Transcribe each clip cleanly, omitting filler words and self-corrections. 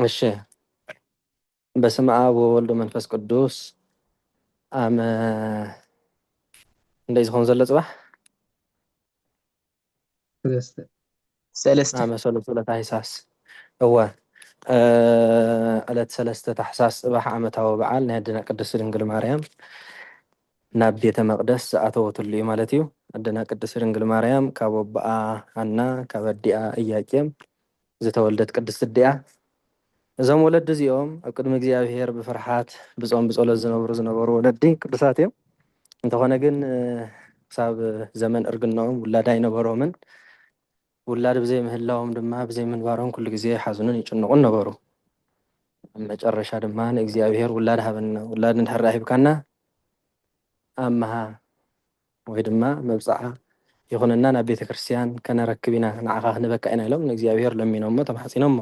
እሺ በስመ አብ ወወልድ ወመንፈስ ቅዱስ አመ እንደይ ዝኸውን ዘሎ ጽባሕ ሰለስተ አመ ሰሉስ ታሕሳስ እወ ዕለት ሰለስተ ታሕሳስ ጽባሕ ዓመታዊ በዓል ናይ ኣዴና ቅድስቲ ድንግል ማርያም ናብ ቤተ መቅደስ ዝኣተወትሉ እዩ ማለት እዩ። ኣዴና ቅድስቲ ድንግል ማርያም ካብ ኣቦኣ ሃና ካብ ኣዲኣ ኢያቄም ዝተወልደት ቅድስቲ እያ። እዞም ወለዲ እዚኦም ኣብ ቅድሚ እግዚኣብሄር ብፍርሓት ብጾም ብጸሎት ዝነበሩ ወለዲ ቅዱሳት እዮም። እንተኾነ ግን ክሳብ ዘመን እርግነኦም ውላድ ኣይነበሮምን። ውላድ ብዘይ ምህላዎም ድማ ብዘይ ምንባሮም ኩሉ ግዜ ይሓዝኑን ይጭንቁን ነበሩ። ኣብ መጨረሻ ድማ ንእግዚኣብሄር ውላድ ሃበና ውላድ እንድሕር ሂብካና ኣምሃ ወይ ድማ መብፅዓ ይኹነና ናብ ቤተ ክርስቲያን ከነረክብ ኢና ንዓኻ ክንበካ ኢና ኢሎም ንእግዚኣብሄር ለሚኖሞ ተማሕፂኖሞ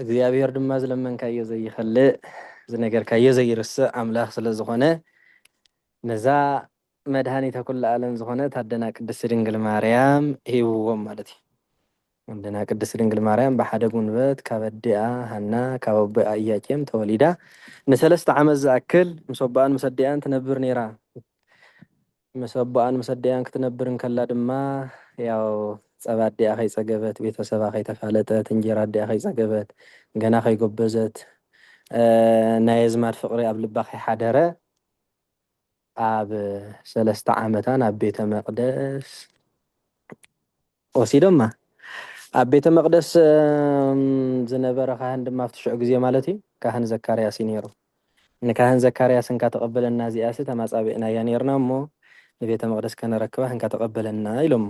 እግዚአብሔር ድማ ዝለመንካዮ ዘይኸልእ ዝነገርካዮ ዘይርስዕ ኣምላኽ ስለ ዝኾነ ነዛ መድሃኒተ ኩሉ ዓለም ዝኾነት ኣዴና ቅድስቲ ድንግል ማርያም ሂብዎም ማለት እዩ። ኣዴና ቅድስቲ ድንግል ማርያም ብሓደ ጉንበት ካብ ኣዲኣ ሃና ካብ ኣቦኣ ኢያቄም ተወሊዳ ንሰለስተ ዓመት ዝኣክል ምስ ኣቦኣን ምስ ኣዲኣን ትነብር ነይራ። ምስ ኣቦኣን ምስ ኣዲኣን ክትነብር እንከላ ድማ ያው ፀባ ኣዲኣ ከይፀገበት ቤተሰባ ከይተፋለጠት እንጀራ ኣዲኣ ከይፀገበት ገና ከይጎበዘት ናይ ኣዝማድ ፍቅሪ ኣብ ልባ ከይሓደረ ኣብ 3 ዓመታ ናብ ቤተ መቅደስ ወሲዶማ ኣብ ቤተ መቅደስ ዝነበረ ካህን ድማ ኣብቲ ሽዑ ግዜ ማለት እዩ ካህን ዘካርያስ እዩ ነይሩ። ንካህን ዘካርያስ እንካ ተቀበለና እዚኣሲ ተማፃቢእና እያ ነርና እሞ ንቤተ መቅደስ ከነረክባ እንካ ተቀበለና ኢሎም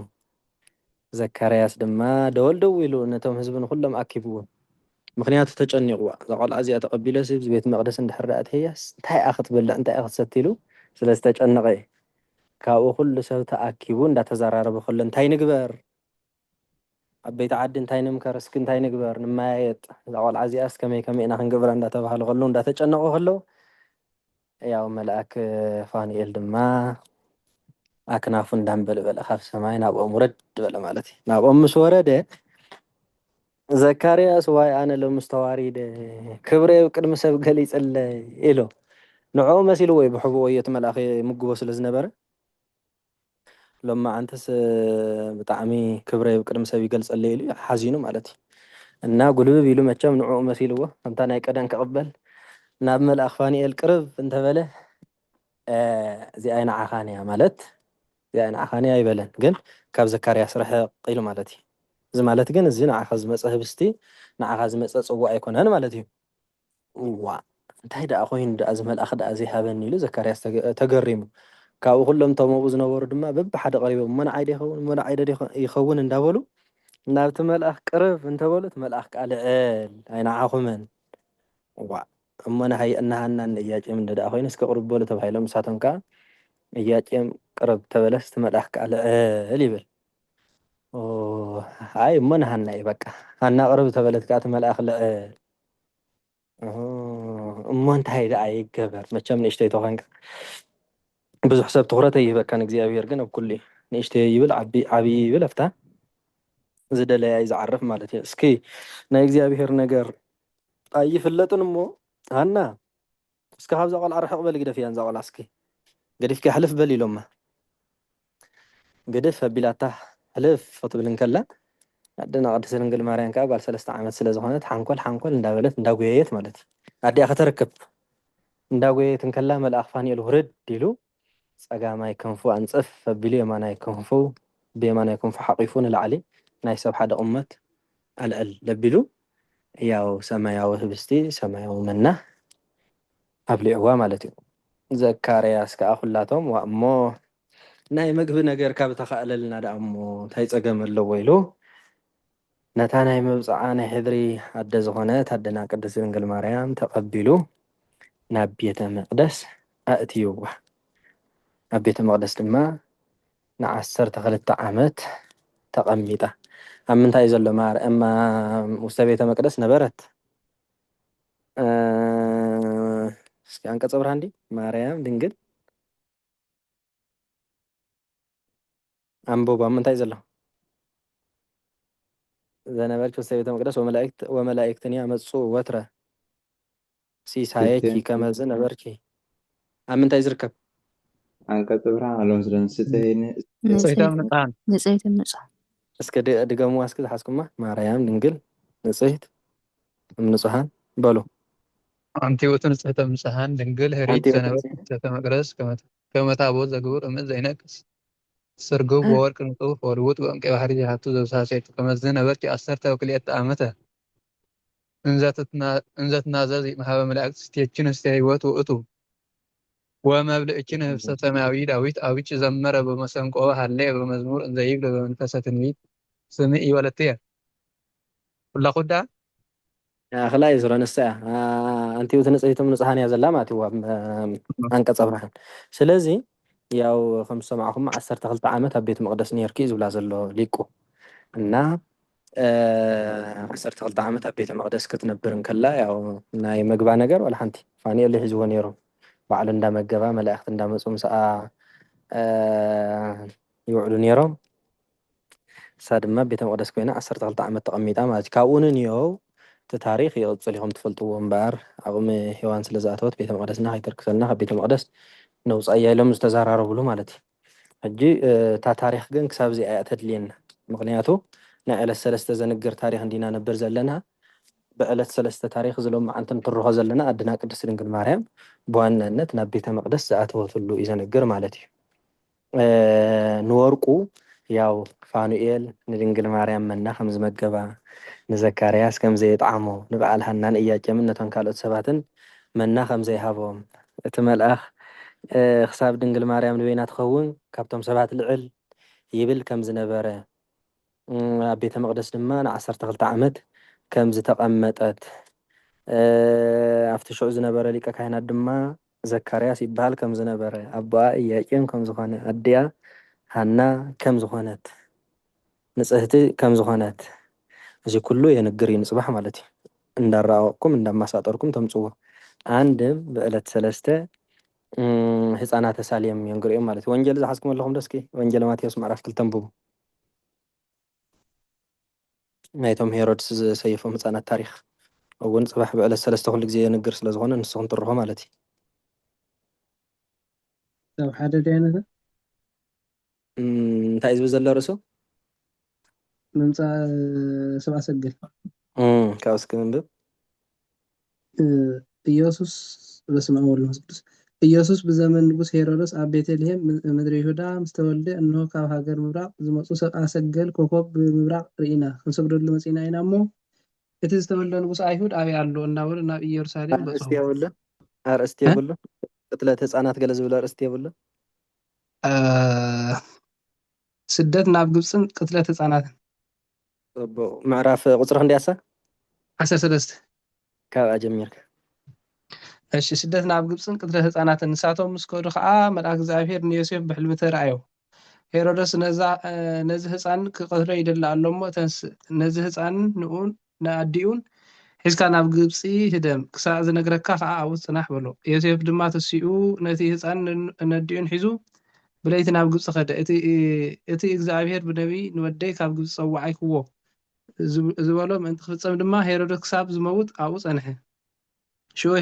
ዘካርያስ ድማ ደወል ደው ኢሉ ነቶም ህዝቢ ንኩሎም ኣኪብዎም ምክንያቱ ተጨኒቑዋ እዛ ቆልዓ እዚኣ ተቀቢለሲ ቤተ መቅደስ እንድሕር ኣትያስ እንታይ ኢኻ ክትበልዕ እንታይ ኢኻ ትሰቲ ኢሉ ስለ ዝተጨነቐ እዩ። ካብኡ ኩሉ ሰብ ተኣኪቡ እንዳተዘራረበ ከሎ እንታይ ንግበር ዓበይቲ ዓዲ እንታይ ንምከር እስኪ እንታይ ንግበር ንማያየጥ እዛ ቆልዓ እዚኣስ ከመይ ከመይ ኢና ክንገብራ እንዳተባሃሉ ከለዉ እንዳተጨነቑ ከለዉ ያው መልኣክ ፋኑኤል ድማ ኣክናፉ እንዳንበልበለ ካብ ሰማይ ናብኦም ውረድ በለ ማለት እዩ። ናብኦም ምስ ወረደ ዘካርያስ ዋይ ኣነ ሎምስ ተዋሪደ ክብረይ ቅድሚ ሰብ ገሊፀለይ ኢሉ ንዕኡ መሲሉ ወይ ብሕቡኡ እቲ መልኣኽ ምጉቦ ስለ ዝነበረ ሎማ አንተስ ብጣዕሚ ክብረይ ቅድሚ ሰብ ይገልፀለይ ኢሉ ሓዚኑ ማለት እዩ እና ጉልብብ ኢሉ መቸም ንዕኡ መሲልዎ ከምታ ናይ ቀደም ክቕበል ናብ መልኣኽ ፋኑኤል ቅርብ እንተበለ እዚኣ ንዓኻንያ ማለት እዚኣ ንዓኻንያ ይበለን ግን ካብ ዘካርያስ ርሕቕ ኢሉ ማለት እዩ። እዚ ማለት ግን እዚ ንዓኻ ዝመፀ ህብስቲ ንዓኻ ዝመፀ ፅዋዕ ኣይኮነን ማለት እዩ። እዋ እንታይ ደኣ ኮይኑ ደኣ እዚ መልኣኽ ደኣ ዘይሃበኒ ኢሉ ዘካርያስ ተገሪሙ ካብኡ ኩሎም እቶም ኣብኡ ዝነበሩ ድማ በብሓደ ቀሪቦም እሞ ንዓይ ዶ ይኸውን እሞ ንዓይ ዶ ይኸውን እንዳበሉ ናብቲ መልኣኽ ቅርብ እንተበሉ እቲ መልኣኽ ከዓ ልዕል ኣይንዓኹመን እዋ እሞ ንሃይአና ሃና ኢያቄም እንደደኣ ኮይኑ እስኪ ቅርብ በሉ ተባሂሎም ንሳቶም ከዓ ኢያቄም ቅርብ ተበለስ እቲ መልኣኽ ከዓ ልዕል ይብል አይ እሞ ንሃና እዩ በቃ ሃና ቅርብ ተበለት ከዓ እቲ መልኣኽ ልዕል እሞ እንታይ ደኣ ይገበር መቸም ንእሽተይ ተኮንካ ብዙሕ ሰብ ትኩረት ኣይህበካ ንእግዚኣብሄር ግን ኣብ ኩሉ እዩ ንእሽተይ ይብል ዓብይ ይብል ኣፍታ ዝደለያ እዩ ዝዓርፍ ማለት እዩ። እስኪ ናይ እግዚኣብሄር ነገር ኣይፍለጥን እሞ ሃና እስኪ ካብዛ ቆልዓ ርሕቕ በሊ ግደፍ እያ እዛ ቆልዓ እስኪ ገዲፍካ ሕልፍ በሊ ኢሎማ ግድፍ ኣቢላታ ሕልፍ ክትብል እንከላ ኣዴና ቅድስቲ ድንግል ማርያም ከዓ ጓል 3 ዓመት ስለ ዝኾነት ሓንኮል ሓንኮል እንዳበለት እንዳጎየየት ማለት እዩ ኣዲኣ ከተረክብ እንዳጎየየት እንከላ መልኣኽ ፋኑኤል ውርድ ኢሉ ፀጋማይ ክንፉ ኣንፅፍ ኣቢሉ የማናይ ክንፉ ብየማናይ ክንፉ ሓቂፉ ንላዕሊ ናይ ሰብ ሓደ ቁመት ኣልዕል ለቢሉ ያው ሰማያዊ ህብስቲ ሰማያዊ መና ኣብሊዕዋ ማለት እዩ። ዘካርያስ ከዓ ኩላቶም ዋ እሞ ናይ ምግቢ ነገር ካብ ተኸእለልና ደኣ እሞ እንታይ ፀገም ኣለዎ ኢሉ ነታ ናይ መብፅዓ ናይ ሕድሪ ኣደ ዝኾነት ኣዴና ቅድስቲ ድንግል ማርያም ተቐቢሉ ናብ ቤተ መቅደስ ኣእትይዋ። ኣብ ቤተ መቅደስ ድማ ን12 ዓመት ተቐሚጣ ኣብ ምንታይ ዘሎ ማርያም ውሽጠ ቤተ መቅደስ ነበረት እስኪ አንቀፀ ብርሃን ዲ ማርያም ድንግል ኣንብቦ ኣብ ምንታይ ዘሎ ዘነበርኪ ውስተ ቤተ መቅደስ ወመላእክትን ያመጹ ወትረ ሲሳየኪ ክልተ ከመዝ ነበርኪ ኣብ ምንታይ ዝርከብ አንቀጽ ብርሃን ኣሎም ስለ ንስተይኒ ንጽሕተ ምንጽሕ እስከ ድገምዋ እስኪ ዝሓስኩማ ማርያም ድንግል ንጽሕት እምንጹሓን በሉ أنت وتنصحت مسحان دنقل هريج أنت زنبت تحت مقرس كما تابوت زقور أمد زينكس سرقو بورك نطوف وربوط وأنك بحريج حتى زو ساسيت كما زنبت أثرت وكليت أمته انزت نازازي محابة ملاك ستيتشن استيوات وأتو وما بلقتشن هفسة سماوي داويت أويتش زمر بمسنقو حلي بمزمور انزيب بمنفسة تنويت سمئي ولتيا ولا قد خلاي زرا نسا أنت وتنصحت እምንጹሓን እያ ዘላ ማለት እዩ አንቀጸ ብርሃን ስለዚ ያው ከም ሰማዕኹም 12 ዓመት ኣብ ቤተ መቅደስ ነርኪ ዝብላ ዘሎ ሊቁ እና 12 ዓመት ኣብ ቤተ መቅደስ ክትነብር እንከላ ያው ናይ መግባ ነገር ወላ ሓንቲ ፋኒኤል ሒዝዎ ነይሮም በዓል እንዳመገባ መላእክት እንዳመፁ ምስኣ ይውዕሉ ነይሮም እሳ ድማ ቤተ መቅደስ ኮይና 12 ዓመት ተቐሚጣ ማለት እዩ ካብኡ ንንየው እቲ ታሪክ ይቕፅል ኢኹም ትፈልጥዎ እምበር ዓቕሚ ሔዋን ስለ ዝኣተወት ቤተ መቅደስና ከይተርክሰልና ካብ ቤተ መቅደስ ነውፃእያ ኢሎም ዝተዘራረብሉ ማለት እዩ ሕጂ እታ ታሪክ ግን ክሳብ እዚኣ እያ ተድልየና ምክንያቱ ናይ ዕለት ሰለስተ ዘንግር ታሪክ እንዲና ነበር ዘለና ብዕለት ሰለስተ ታሪክ ዝሎም መዓልቲ እንትርሆ ዘለና ኣድና ቅድስት ድንግል ማርያም ብዋናነት ናብ ቤተ መቅደስ ዝኣተወትሉ እዩ ዘንግር ማለት እዩ ንወርቁ ያው ፋኑኤል ንድንግል ማርያም መና ከም ዝመገባ ንዘካርያስ ከም ዘይጣዕሞ ንበዓል ሃናን ኢያቄምን ነቶም ካልኦት ሰባትን መና ከም ዘይሃቦም እቲ መልኣኽ ክሳብ ድንግል ማርያም ንበይና ትኸውን ካብቶም ሰባት ልዕል ይብል ከም ዝነበረ ኣብ ቤተ መቅደስ ድማ ን12 ዓመት ከም ዝተቐመጠት ኣብቲ ሽዑ ዝነበረ ሊቀ ካህናት ድማ ዘካርያስ ይበሃል ከም ዝነበረ ኣቦኣ ኢያቄም ከም ዝኾነ ኣድያ ሃና ከም ዝኾነት ንጽህቲ ከም ዝኾነት እዚ ኩሉ የንግር ይንጽባሕ ማለት እዩ እንዳራቀኩም እንዳማሳጠርኩም ተምጽዎ አንድም በዕለት ሰለስተ ህፃናተ ሳሌም የንግርዮም ማለት እዩ ወንጌል ዝሓዝኩም ኣለኹም ደስኪ ወንጌል ማቴዎስ ምዕራፍ 2 ተንብቡ ናይቶም ሄሮድስ ዝሰይፎም ህፃናት ታሪክ እውን ጽባሕ በዕለት ሰለስተ ኩሉ ግዜ የንግር ስለ ዝኾነ ንስኹም ትርሆ ማለት እዩ طب حدا دينه እንታይ ዝብል ዘሎ ርእሱ ممتع سبع سجل ካብ እስኪ ምንብብ ኢየሱስ በስመ አብ ወወልድ ወመንፈስ ቅዱስ ኢየሱስ ብዘመን ንጉስ ሄሮድስ ኣብ ቤተልሔም ምድሪ ይሁዳ ምስ ተወልደ እንሆ ካብ ሃገር ምብራቅ ዝመፁ ሰብአ ሰገል ኮከብ ብምብራቅ ርኢና ክንሰግደሉ መፂና ኢና እሞ እቲ ዝተወልደ ንጉስ ኣይሁድ ኣበይ ኣሎ እናበሉ ናብ ኢየሩሳሌም በፅሑ ኣርእስቲ የብሉ ቅትለት ህፃናት ገለ ዝብል ኣርእስቲ የብሉ ስደት ናብ ግብፅን ቅትለት ህፃናትን ምዕራፍ ቁፅሪ ክንደያሳ 13 ካብኣ ጀሚርካ እሺ ስደት ናብ ግብፅን ቅትለት ህፃናትን ንሳቶም ምስ ከዱ ከዓ መልኣክ እግዚአብሔር ንዮሴፍ ብሕልሚ ተራእዮ ሄሮደስ ነዚ ህፃን ክቀትሎ ይደሊ ኣሎ እሞ ነዚ ህፃን ንኡን ንኣዲኡን ሒዝካ ናብ ግብፂ ህደም ክሳዕ ዝነግረካ ከዓ ኣብኡ ፅናሕ በሎ ዮሴፍ ድማ ተሲኡ ነቲ ህፃን ነዲኡን ሒዙ ብለይቲ ናብ ግብፂ ከደ እቲ እግዚኣብሔር ብነቢይ ንወደይ ካብ ግብፂ ፀዋዓይክዎ ዝበሎ ምእንቲ ክፍፀም ድማ ሄሮዶስ ክሳብ ዝመውት ኣብኡ ፀንሐ ሽዑ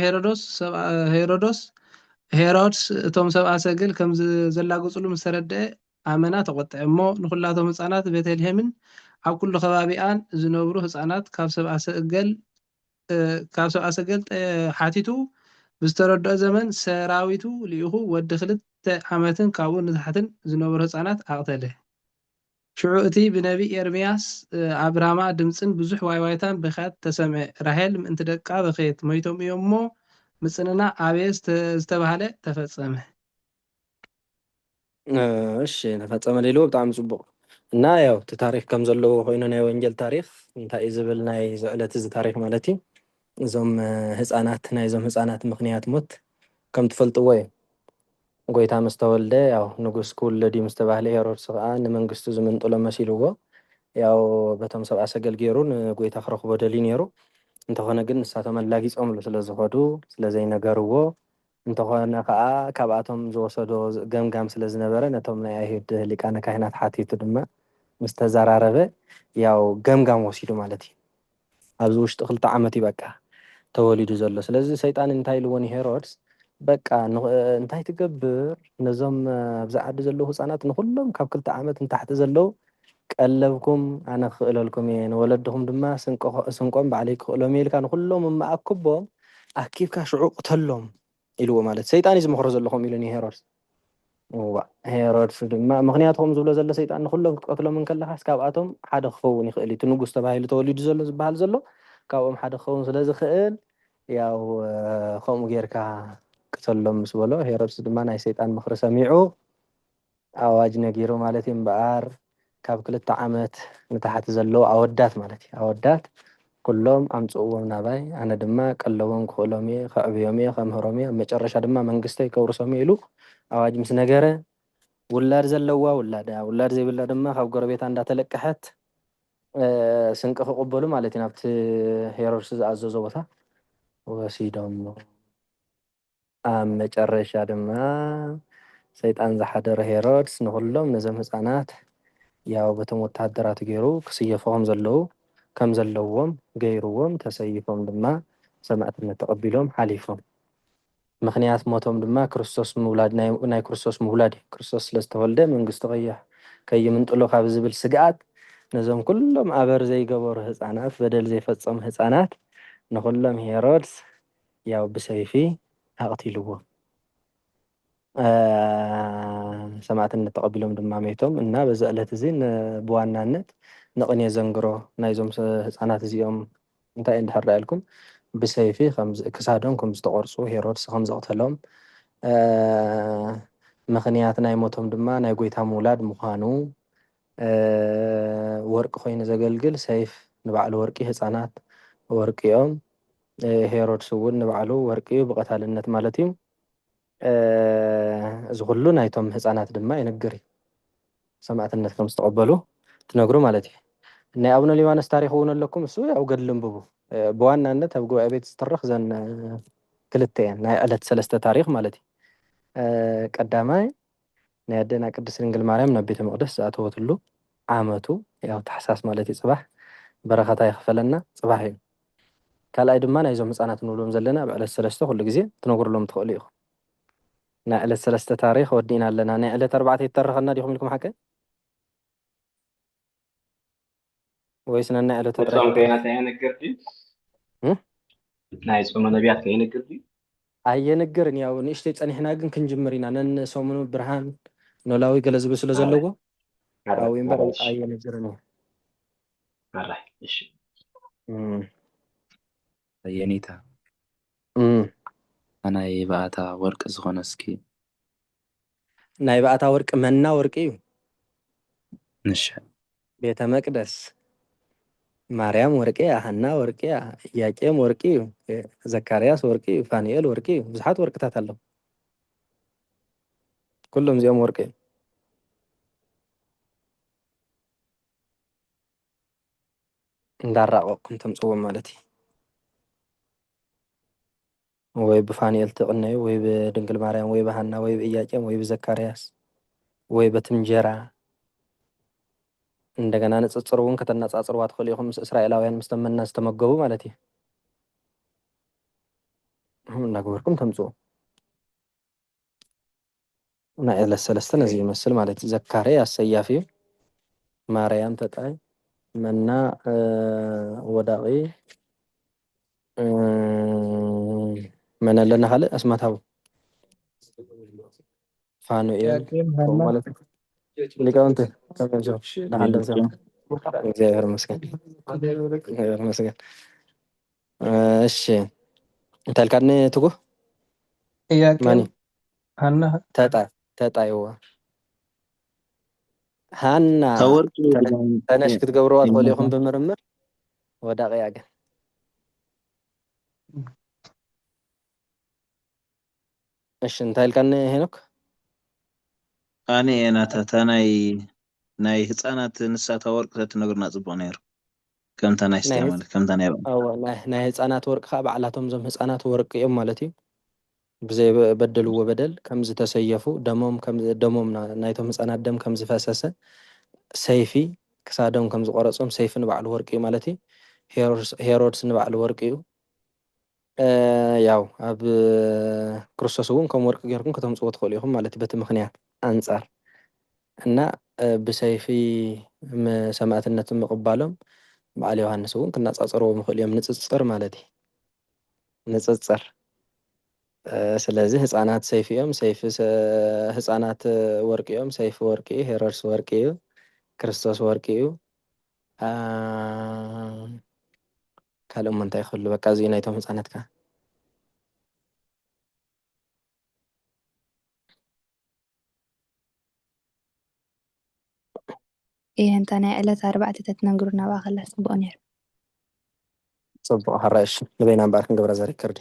ሄሮድስ እቶም ሰብአ ሰገል ከም ዘላገፅሉ ምስ ተረድአ ኣመና ተቆጥዐ እሞ ንኩላቶም ህፃናት ቤተልሔምን ኣብ ኩሉ ከባቢኣን ዝነብሩ ህፃናት ካብ ሰብአ ሰገል ሓቲቱ ብዝተረድኦ ዘመን ሰራዊቱ ልኢኹ ወዲ 2 ዓመትን ካብኡ ንታሕትን ዝነበሩ ህፃናት ኣቕተለ ሽዑ እቲ ብነቢይ ኤርምያስ ኣብ ራማ ድምፅን ብዙሕ ዋይዋይታን ብኻት ተሰምዐ ራሄል ምእንቲ ደቃ በኸየት ሞይቶም እዮም እሞ ምፅንና ኣበየ ዝተባሃለ ተፈፀመ እሺ ተፈፀመ ሌሎ ብጣዕሚ ጽቡቕ እና ያው እቲ ታሪክ ከም ዘለዎ ኮይኑ ናይ ወንጌል ታሪክ እንታይ እዩ ዝብል ናይ ዝዕለት እዚ ታሪክ ማለት እዩ እዞም ህፃናት ናይዞም ህፃናት ምክንያት ሞት ከም ትፈልጥዎ እዩ ጎይታ ምስ ተወልደ ያው ንጉስ ክውለድ እዩ ምስ ተባህለ ሄሮድስ ከዓ ንመንግስቱ ዝምንጥሎ መሲልዎ ያው በቶም ሰብአ ሰገል ገይሩ ንጎይታ ክረኽቦ ደልዩ ነይሩ እንተኾነ ግን ንሳቶም ኣላጊፆምሉ ስለዝኸዱ ስለዘይነገርዎ እንተኾነ ከዓ ካብኣቶም ዝወሰዶ ገምጋም ስለ ዝነበረ ነቶም ናይ ኣይሁድ ሊቃነ ካህናት ሓቲቱ ድማ مستزراربه ያው ገምጋም ወሲዱ ማለት እዩ ኣብዚ ውሽጢ 2 ዓመት ይበቃ ተወሊዱ ዘሎ ስለዚ ሰይጣን እንታይ ልዎን ሄሮድስ በቃ እንታይ ትገብር ነዞም ኣብዚ ዓዲ ዘለዉ ህፃናት ንኩሎም ካብ 2 ዓመት ንታሕቲ ዘለዉ ቀለብኩም ኣነ ክእለልኩም እየ ንወለድኩም ድማ ስንቆም ባዕለይ ክእሎም ኢልካ ንኩሎም እማኣክቦም ኣኪብካ ሽዑ ቅተሎም ኢልዎ ማለት ሰይጣን እዩ ዝመክሮ ዘለኹም ኢሉኒ ሄሮድስ ሄሮድስ ድማ ምክንያቱ ከም ዝብሎ ዘሎ ሰይጣን ንኩሎም ክትቀትሎም እንከለካስ ካብኣቶም ሓደ ክኸውን ይኽእል እዩ ንጉስ ተባሂሉ ተወሊዱ ዘሎ ዝበሃል ዘሎ ካብኦም ሓደ ክኸውን ስለዝኽእል ያው ከምኡ ጌርካ ቅተሎም ምስ በሎ ሄሮድስ ድማ ናይ ሰይጣን ምክሪ ሰሚዑ ኣዋጅ ነጊሩ ማለት እዩ እምበኣር ካብ 2 ዓመት ንታሕቲ ዘለዉ ኣወዳት ማለት እዩ ኣወዳት ኩሎም ኣምፅእዎም ናባይ ኣነ ድማ ቀለቦም ክእሎም እየ ከዕብዮም እየ ከምህሮም እየ መጨረሻ ድማ መንግስተይ ከውርሶም እየ ኢሉ ኣዋጅ ምስ ነገረ ውላድ ዘለዋ ውላዳ ውላድ ዘይብላ ድማ ካብ ጎረቤታ እንዳተለቀሐት ስንቂ ክቕበሉ ማለት እዩ ናብቲ ሄሮድስ ዝኣዘዞ ቦታ ወሲዶም ኣብ መጨረሻ ድማ ሰይጣን ዝሓደረ ሄሮድስ ንኩሎም ነዞም ህፃናት ያው በቶም ወታደራት ገይሩ ክስየፎም ዘለዉ ከም ዘለዎም ገይሩዎም ተሰይፎም ድማ ሰማዕትነት ተቐቢሎም ሓሊፎም ምክንያት ሞቶም ድማ ክርስቶስ ምውላድ ናይ ክርስቶስ ምውላድ ክርስቶስ ስለዝተወልደ መንግስቱ ከይምንጥሎ ካብ ዝብል ስግኣት ነዞም ኩሎም ኣበር ዘይገበሩ ህፃናት በደል ዘይፈፀሙ ህፃናት ንኩሎም ሄሮድስ ያው ብሰይፊ ኣቕቲልዎ ሰማዕትነት ተቐቢሎም ድማ ሜቶም እና በዚ ዕለት እዚ ብዋናነት ንቕንየ ዘንግሮ ናይዞም ህፃናት እዚኦም እንታይ እንድሕር ኢልኩም ብሰይፊ ክሳዶም ከም ዝተቆርፁ ሄሮድስ ከም ዘቕተሎም ምክንያት ናይ ሞቶም ድማ ናይ ጎይታ ምውላድ ምዃኑ ወርቂ ኮይኑ ዘገልግል ሰይፍ ንባዕሉ ወርቂ ህፃናት ወርቂ እዮም ሄሮድስ እውን ንባዕሉ ወርቂ ብቐታልነት ማለት እዩ እዚ ኩሉ ናይቶም ህፃናት ድማ ይነግር እዩ ሰማዕትነት ከም ዝተቐበሉ ትነግሩ ማለት እዩ ናይ ኣቡነ ሊባኖስ ታሪክ እውን ኣለኩም እሱ ያው ገድሊ እንብቡ ብዋናነት ኣብ ጉባኤ ቤት ዝተረኽ ዘን ክልተ እየን ናይ ዕለት 3 ታሪክ ማለት እዩ ቀዳማይ ናይ ኣዴና ቅድስት ድንግል ማርያም ናብ ቤተ መቅደስ ዝኣተወትሉ ዓመቱ ያው ታሕሳስ ማለት እዩ ፅባሕ በረኸታ ይኽፈለና ፅባሕ እዩ ካልኣይ ድማ ናይዞም ህፃናት ንብሎም ዘለና ኣብ ዕለት 3 ኩሉ ግዜ ትነግሩሎም ትኽእሉ ኢኹም ናይ ዕለት 3 ታሪክ ወዲእና ኣለና ናይ ዕለት 4 ይተረኸና ዲኹም ኢልኩም ሓቀ ወይስ ናይ ዕለት ጾም ከይናት ኣይነግር ድዩ ናይ ጾም ነቢያት ከይነግር ድዩ ኣየነግርን ያው ንእሽተይ ፀኒሕና ግን ክንጅምር ኢና ነን ሰሙኑ ብርሃን ኖላዊ ገለ ዝብል ስለ ዘለዎ ኣው እምበር ኣየነግርን ኣራይ እሺ የኔታ ናይ ባእታ ወርቂ ዝኾነ እስኪ ናይ ባእታ ወርቂ መና ወርቂ እዩ ንሽ ቤተ መቅደስ ማርያም ወርቂ ሃና ወርቂ ኢያቄም ወርቂ ዘካርያስ ወርቂ ፋኒኤል ወርቂ ብዙሓት ወርቅታት ኣለዉ ኩሎም እዚኦም ወርቂ እንዳራቐቕኩም ተምፅዎም ማለት እዩ ወይ ብፋኒኤል ትቕነዩ ወይ ብድንግል ማርያም ወይ ብሃና ወይ ብኢያቄም ወይ ብዘካርያስ ወይ በትንጀራ እንደገና ንፅፅር እውን ከተነፃፅርዋ ትኽእሉ ኢኹም ምስ እስራኤላውያን ምስ ተመና ዝተመገቡ ማለት እዩ እናገበርኩም ተምፅኡ ናይ ዕለት 3 ነዚ ይመስል ማለት እዩ ዘካርያስ ሰያፍ እዩ ማርያም ተጣይ መና ወዳቒ መን ኣለና ካልእ ኣስማታዊ ፋኑኤል ማለት ሊቃውንቲ እግዚአብሔር ይመስገን እሺ እንታይ ልካኒ ትጉህ ኢያቄም ሃና ተጣይዋ ሃና ተወርቂ ተነሽ ክትገብርዋ ትኽእሉ ኢኹም ብምርምር ወዳቒያ ግን እሺ እንታይ ልካኒ ሄኖክ ኣነ ናታታ ናይ ህፃናት ንሳታ ወርቅታት ትነግርና ፅቡቅ ነይሩ ከምታ ናይ ስቲያ ማለት ከምታ ናይ ናይ ህፃናት ወርቂ ከዓ ባዕላቶም ዞም ህፃናት ወርቂ እዮም ማለት እዩ ብዘይ በደልዎ በደል ከም ዝተሰየፉ ደሞም ናይቶም ህፃናት ደም ከም ዝፈሰሰ ሰይፊ ክሳዶም ከም ዝቆረጾም ሰይፍ ንባዕሉ ወርቂ እዩ ማለት እዩ ሄሮድስ ንባዕሉ ወርቂ እዩ ያው ኣብ ክርስቶስ እውን ከም ወርቂ ጌርኩም ከተምጽዎ ትኽእሉ ኢኹም ማለት በቲ ምክንያት አንጻር እና ብሰይፊ ሰማዕትነትን ምቕባሎም በዓል ዮሃንስ እውን ክናጻጽርዎ ምኽእሉ እዮም ንጽጽር ማለት እዩ ንጽጽር ስለዚ ህፃናት ሰይፊ እዮም ሰይፊ ህፃናት ወርቂ እዮም ሰይፊ ወርቂ እዩ ሄሮድስ ወርቂ እዩ ክርስቶስ ወርቂ እዩ ካልኦም እንታይ ይኽእሉ በቃ እዚኡ ናይቶም ህፃናትካ እንታ ናይ ዕለት 4 ተትነግሩና ባኸላ ጽቡቕ ነይሩ ጽቡቕ ሓራሽ ንበይና እምበር ክንገብራ ዘሪከርዲ